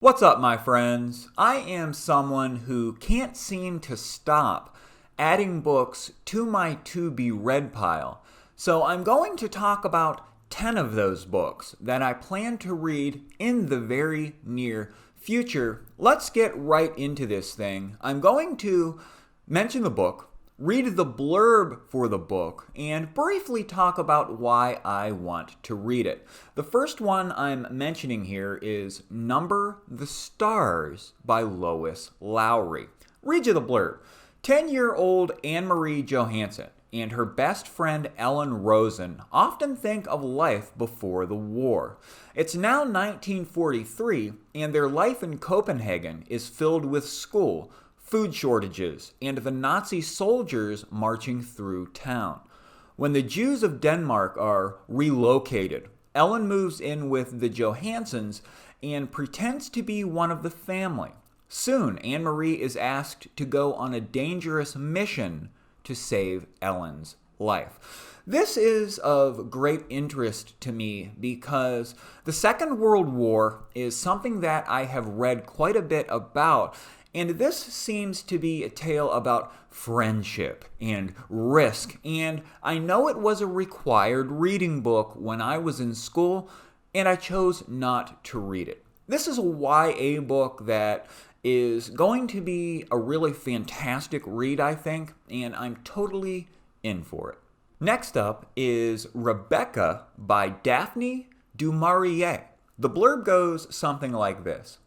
What's up, my friends? I am someone who can't seem to stop adding books to my to-be-read pile. So I'm going to talk about 10 of those books that I plan to read in the very near future. Let's get right into this thing. I'm going to mention the book, read the blurb for the book, and briefly talk about why I want to read it. The first one I'm mentioning here is Number the Stars by Lois Lowry. Read you the blurb. 10-year-old Anne-Marie Johansson and her best friend Ellen Rosen often think of life before the war. It's now 1943, and their life in Copenhagen is filled with school, food shortages, and the Nazi soldiers marching through town. When the Jews of Denmark are relocated, Ellen moves in with the Johanssons and pretends to be one of the family. Soon, Anne-Marie is asked to go on a dangerous mission to save Ellen's life. This is of great interest to me because the Second World War is something that I have read quite a bit about. And this seems to be a tale about friendship and risk. And I know it was a required reading book when I was in school, and I chose not to read it. This is a YA book that is going to be a really fantastic read, I think, and I'm totally in for it. Next up is Rebecca by Daphne du Maurier. The blurb goes something like this.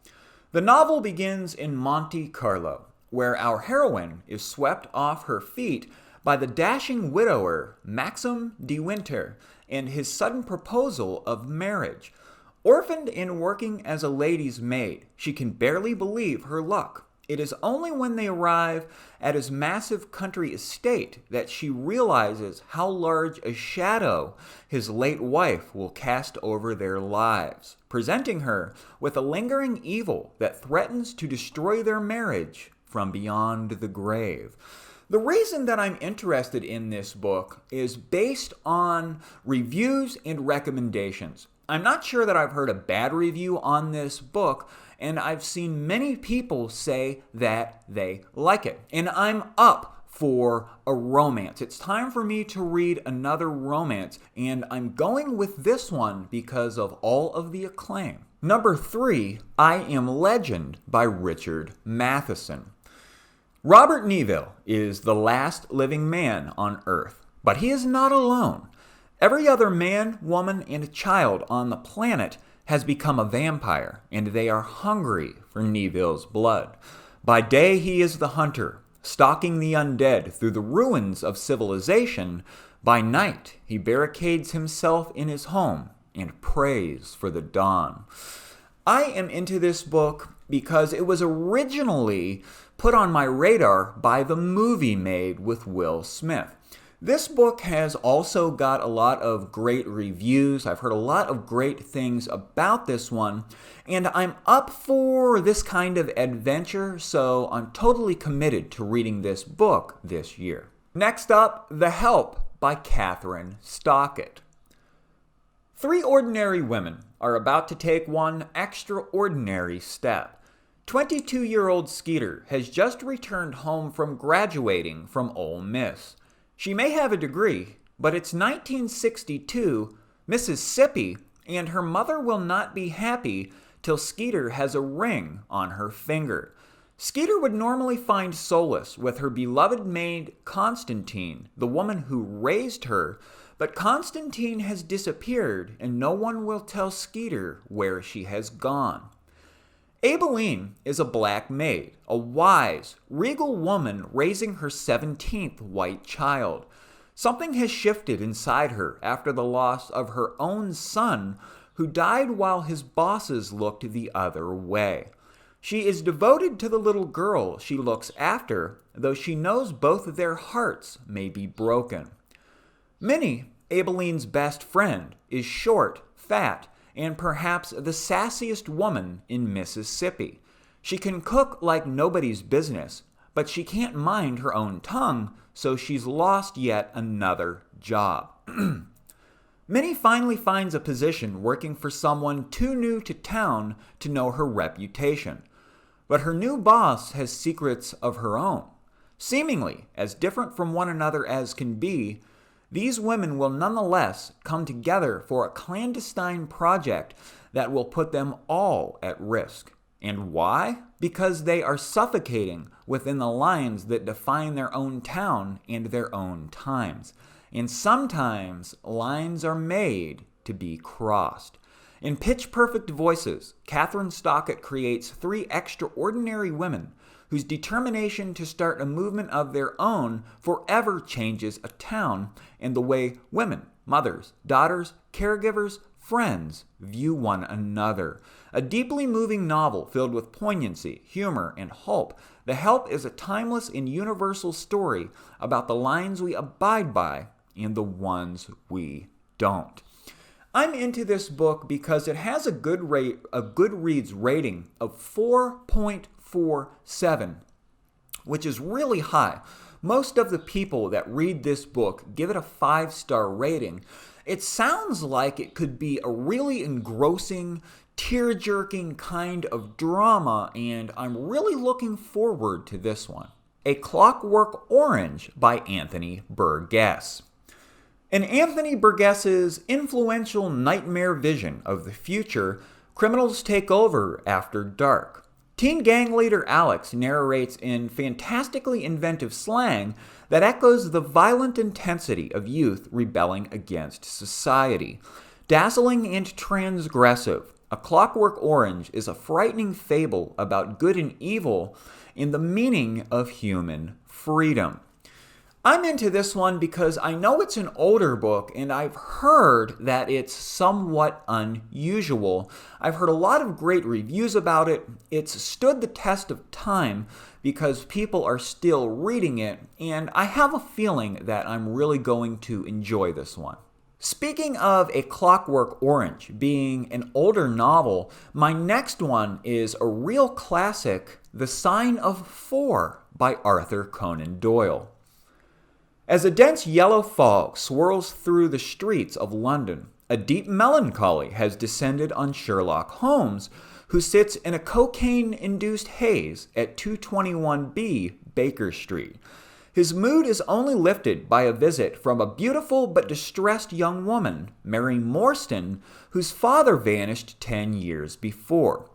The novel begins in Monte Carlo, where our heroine is swept off her feet by the dashing widower Maxim de Winter and his sudden proposal of marriage. Orphaned and working as a lady's maid, she can barely believe her luck. It is only when they arrive at his massive country estate that she realizes how large a shadow his late wife will cast over their lives, presenting her with a lingering evil that threatens to destroy their marriage from beyond the grave. The reason that I'm interested in this book is based on reviews and recommendations. I'm not sure that I've heard a bad review on this book, and I've seen many people say that they like it. And I'm up for a romance. It's time for me to read another romance, and I'm going with this one because of all of the acclaim. Number 3, I Am Legend by Richard Matheson. Robert Neville is the last living man on Earth, but he is not alone. Every other man, woman, and child on the planet has become a vampire, and they are hungry for Neville's blood. By day, he is the hunter, stalking the undead through the ruins of civilization. By night, he barricades himself in his home and prays for the dawn. I am into this book because it was originally put on my radar by the movie made with Will Smith. This book has also got a lot of great reviews. I've heard a lot of great things about this one, and I'm up for this kind of adventure, so I'm totally committed to reading this book this year. Next up, The Help by Kathryn Stockett. 3 ordinary women are about to take one extraordinary step. 22-year-old Skeeter has just returned home from graduating from Ole Miss. She may have a degree, but it's 1962, Mississippi, and her mother will not be happy till Skeeter has a ring on her finger. Skeeter would normally find solace with her beloved maid Constantine, the woman who raised her, but Constantine has disappeared and no one will tell Skeeter where she has gone. Aibileen is a black maid, a wise, regal woman raising her 17th white child. Something has shifted inside her after the loss of her own son, who died while his bosses looked the other way. She is devoted to the little girl she looks after, though she knows both their hearts may be broken. Minnie, Aibileen's best friend, is short, fat, and perhaps the sassiest woman in Mississippi. She can cook like nobody's business, but she can't mind her own tongue, so she's lost yet another job. Minnie finally finds a position working for someone too new to town to know her reputation. But her new boss has secrets of her own. Seemingly as different from one another as can be, these women will nonetheless come together for a clandestine project that will put them all at risk. And why? Because they are suffocating within the lines that define their own town and their own times. And sometimes lines are made to be crossed. In Pitch Perfect Voices, Catherine Stockett creates three extraordinary women whose determination to start a movement of their own forever changes a town and the way women, mothers, daughters, caregivers, friends view one another. A deeply moving novel filled with poignancy, humor, and hope. The Help is a timeless and universal story about the lines we abide by and the ones we don't. I'm into this book because it has a Goodreads rating of 4.47, which is really high. Most of the people that read this book give it a 5-star rating. It sounds like it could be a really engrossing, tear-jerking kind of drama, and I'm really looking forward to this one. A Clockwork Orange by Anthony Burgess. In Anthony Burgess's influential nightmare vision of the future, criminals take over after dark. Teen gang leader Alex narrates in fantastically inventive slang that echoes the violent intensity of youth rebelling against society. Dazzling and transgressive, A Clockwork Orange is a frightening fable about good and evil and the meaning of human freedom. I'm into this one because I know it's an older book and I've heard that it's somewhat unusual. I've heard a lot of great reviews about it. It's stood the test of time because people are still reading it, and I have a feeling that I'm really going to enjoy this one. Speaking of A Clockwork Orange being an older novel, my next one is a real classic, The Sign of Four by Arthur Conan Doyle. As a dense yellow fog swirls through the streets of London, a deep melancholy has descended on Sherlock Holmes, who sits in a cocaine-induced haze at 221B Baker Street. His mood is only lifted by a visit from a beautiful but distressed young woman, Mary Morstan, whose father vanished 10 years before.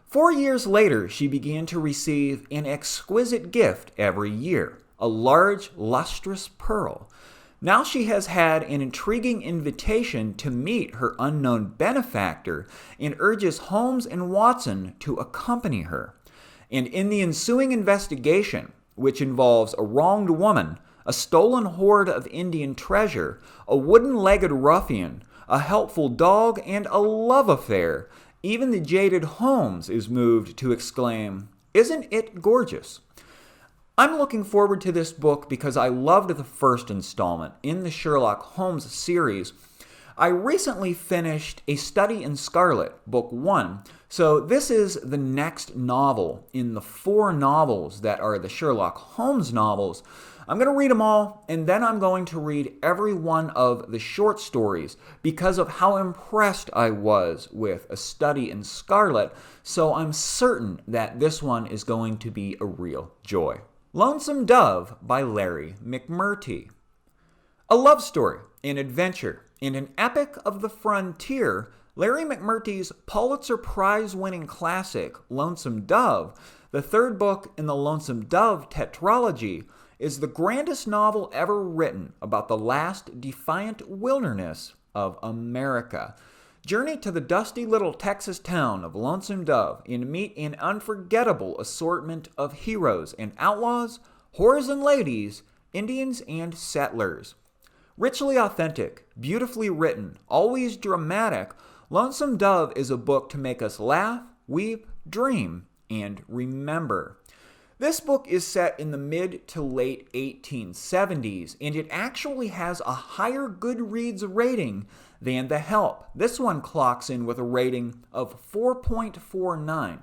4 years later, she began to receive an exquisite gift every year, a large, lustrous pearl. Now she has had an intriguing invitation to meet her unknown benefactor and urges Holmes and Watson to accompany her. And in the ensuing investigation, which involves a wronged woman, a stolen hoard of Indian treasure, a wooden-legged ruffian, a helpful dog, and a love affair, even the jaded Holmes is moved to exclaim, "Isn't it gorgeous?" I'm looking forward to this book because I loved the first installment in the Sherlock Holmes series. I recently finished A Study in Scarlet, Book 1, so this is the next novel in the 4 novels that are the Sherlock Holmes novels. I'm going to read them all, and then I'm going to read every one of the short stories because of how impressed I was with A Study in Scarlet, so I'm certain that this one is going to be a real joy. Lonesome Dove by Larry McMurtry. A love story, an adventure, and an epic of the frontier, Larry McMurtry's Pulitzer Prize-winning classic, Lonesome Dove, the 3rd book in the Lonesome Dove tetralogy, is the grandest novel ever written about the last defiant wilderness of America. Journey to the dusty little Texas town of Lonesome Dove and meet an unforgettable assortment of heroes and outlaws, whores and ladies, Indians and settlers. Richly authentic, beautifully written, always dramatic, Lonesome Dove is a book to make us laugh, weep, dream, and remember. This book is set in the mid to late 1870s, and it actually has a higher Goodreads rating than The Help. This one clocks in with a rating of 4.49.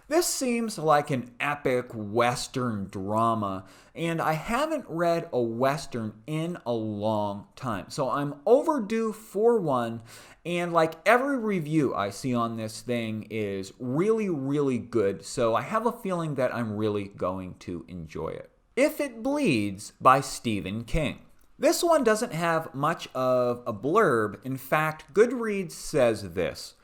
This seems like an epic Western drama, and I haven't read a Western in a long time. So I'm overdue for one, and like every review I see on this thing is really, really good, so I have a feeling that I'm really going to enjoy it. If It Bleeds by Stephen King. This one doesn't have much of a blurb. In fact, Goodreads says this: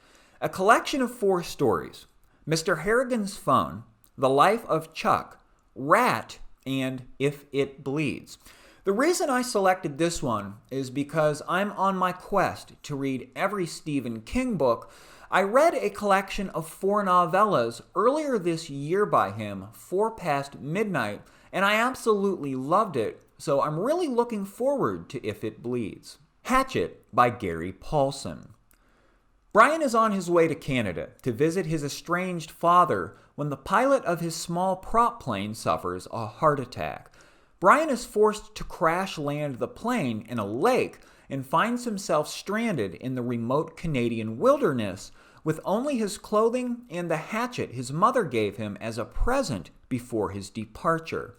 a collection of 4 stories. Mr. Harrigan's Phone, The Life of Chuck, Rat, and If It Bleeds. The reason I selected this one is because I'm on my quest to read every Stephen King book. I read a collection of 4 novellas earlier this year by him, 4 Past Midnight, and I absolutely loved it, so I'm really looking forward to If It Bleeds. Hatchet by Gary Paulson. Brian is on his way to Canada to visit his estranged father when the pilot of his small prop plane suffers a heart attack. Brian is forced to crash land the plane in a lake and finds himself stranded in the remote Canadian wilderness with only his clothing and the hatchet his mother gave him as a present before his departure.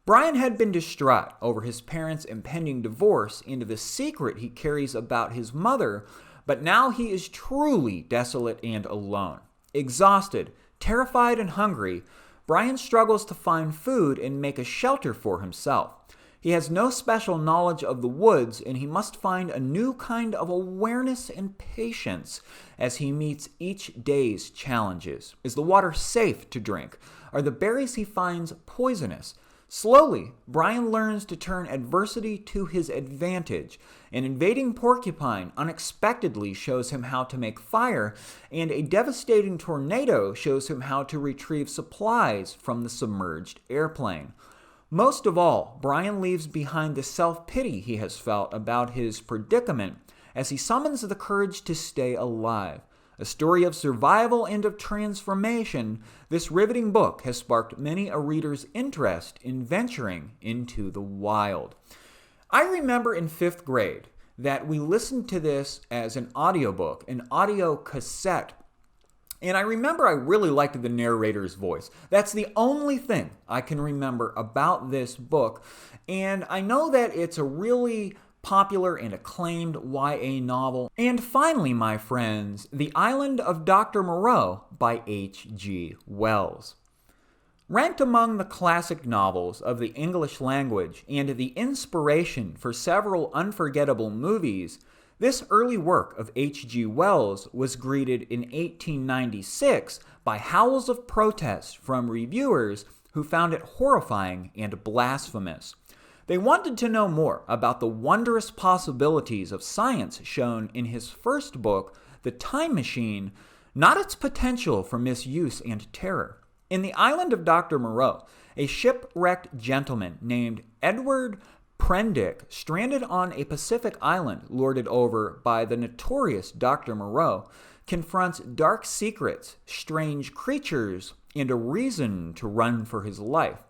Brian had been distraught over his parents' impending divorce and the secret he carries about his mother, but now he is truly desolate and alone. Exhausted, terrified, and hungry, Brian struggles to find food and make a shelter for himself. He has no special knowledge of the woods, and he must find a new kind of awareness and patience as he meets each day's challenges. Is the water safe to drink? Are the berries he finds poisonous? Slowly, Brian learns to turn adversity to his advantage. An invading porcupine unexpectedly shows him how to make fire, and a devastating tornado shows him how to retrieve supplies from the submerged airplane. Most of all, Brian leaves behind the self-pity he has felt about his predicament as he summons the courage to stay alive. A story of survival and of transformation, this riveting book has sparked many a reader's interest in venturing into the wild. I remember in 5th grade that we listened to this as an audiobook, an audio cassette. And I remember I really liked the narrator's voice. That's the only thing I can remember about this book. And I know that it's a really popular and acclaimed YA novel. And finally, my friends, The Island of Dr. Moreau by H.G. Wells. Ranked among the classic novels of the English language and the inspiration for several unforgettable movies, this early work of H.G. Wells was greeted in 1896 by howls of protest from reviewers who found it horrifying and blasphemous. They wanted to know more about the wondrous possibilities of science shown in his first book, The Time Machine, not its potential for misuse and terror. In The Island of Dr. Moreau, a shipwrecked gentleman named Edward Prendick, stranded on a Pacific island lorded over by the notorious Dr. Moreau, confronts dark secrets, strange creatures, and a reason to run for his life.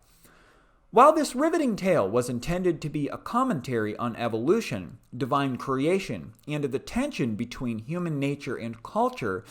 While this riveting tale was intended to be a commentary on evolution, divine creation, and the tension between human nature and culture,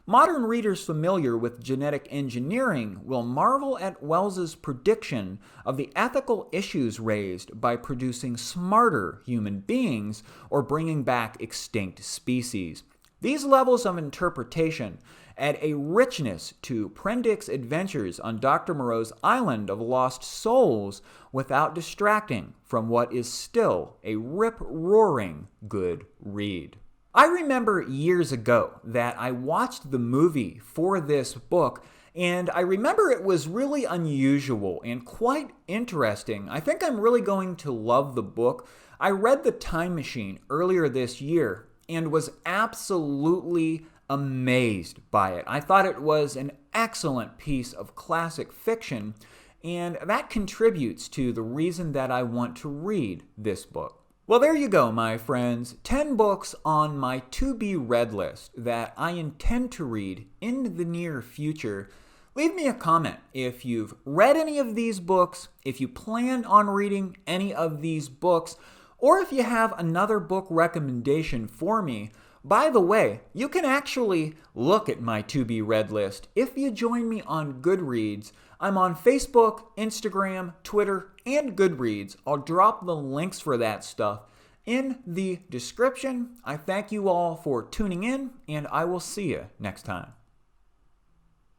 modern readers familiar with genetic engineering will marvel at Wells's prediction of the ethical issues raised by producing smarter human beings or bringing back extinct species. These levels of interpretation add a richness to Prendick's adventures on Dr. Moreau's island of lost souls without distracting from what is still a rip-roaring good read. I remember years ago that I watched the movie for this book, and I remember it was really unusual and quite interesting. I think I'm really going to love the book. I read The Time Machine earlier this year and was absolutely amazed by it. I thought it was an excellent piece of classic fiction, and that contributes to the reason that I want to read this book. Well, there you go, my friends. 10 books on my to-be-read list that I intend to read in the near future. Leave me a comment if you've read any of these books, if you plan on reading any of these books, or if you have another book recommendation for me. By the way, you can actually look at my to-be-read list if you join me on Goodreads. I'm on Facebook, Instagram, Twitter, and Goodreads. I'll drop the links for that stuff in the description. I thank you all for tuning in, and I will see you next time.